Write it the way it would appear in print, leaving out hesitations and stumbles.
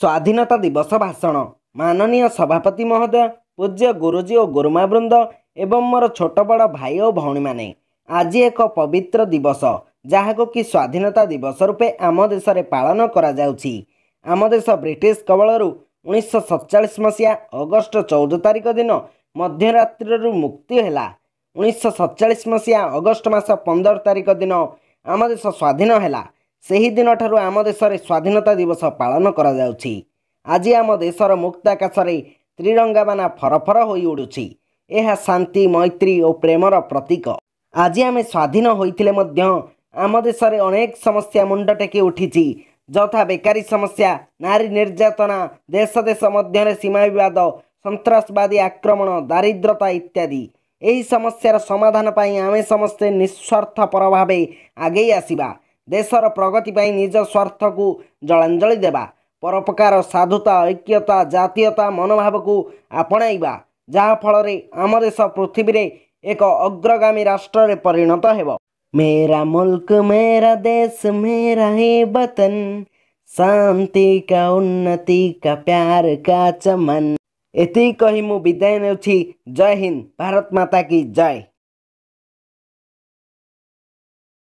स्वाधीनता दिवस भाषण। माननीय सभापति महोदय, पूज्य गुरुजी और गुरुमावृंद एवं मोर छोट बड़ भाई और भौणी माने, आज एक पवित्र दिवस जहाको कि स्वाधीनता दिवस रूपे आम देश में पालन करा जाउछि। आम देश ब्रिटिश कबलरू 1947 मसीहा अगस्ट 14 तारिख दिन मध्यरात्रि मुक्ति है। 1947 मसीहा अगस्ट मास 15 तारिख दिन आम देश स्वाधीन है। ସେହି ଦିନଠାରୁ ଆମ ଦେଶରେ ସ୍ୱାଧୀନତା ଦିବସ ପାଳନ କରାଯାଉଛି। ଆଜି ଆମ ଦେଶର ମୁକ୍ତ ଆକାଶରେ ତ୍ରିରଙ୍ଗାବାନା ଫରଫର ହୋଇ ଉଡ଼ୁଛି। ଏହା ଶାନ୍ତି, ମୈତ୍ରୀ ଓ ପ୍ରେମର ପ୍ରତୀକ। ଆଜି ଆମେ ସ୍ୱାଧୀନ ହୋଇଥିଲେ ମଧ୍ୟ ଆମ ଦେଶରେ ଅନେକ ସମସ୍ୟା ମୁଣ୍ଡ ଟେକି ଉଠିଛି, ଯଥା ବେକାରୀ ସମସ୍ୟା, ନାରୀ ନିର୍ଯାତନା, ଦେଶ ଦେଶ ମଧ୍ୟରେ ସୀମା ବିବାଦ, ସନ୍ତ୍ରାସବାଦୀ ଆକ୍ରମଣ, ଦାରିଦ୍ରତା ଇତ୍ୟାଦି। ଏହି ସମସ୍ୟାର ସମାଧାନ ପାଇଁ ଆମେ ସମସ୍ତେ ନିଃସ୍ୱାର୍ଥପର ଭାବେ ଆଗେଇ ଆସିବା। देशर प्रगति पर निज स्वार्थ को जलांजलि देवा, परोपकार, साधुता, ऐक्यता, जातीयता मनोभाव को आपणाइबा, जहाँफल आम देश पृथ्वी रे एक अग्रगामी राष्ट्र रे परिणत हेब। मेरा मुल्क मेरा देश मेरा है वतन, शांति का उन्नति का प्यार का चमन। एति कही मु विदाय नेउछि। जय हिंद। भारत माता की जय।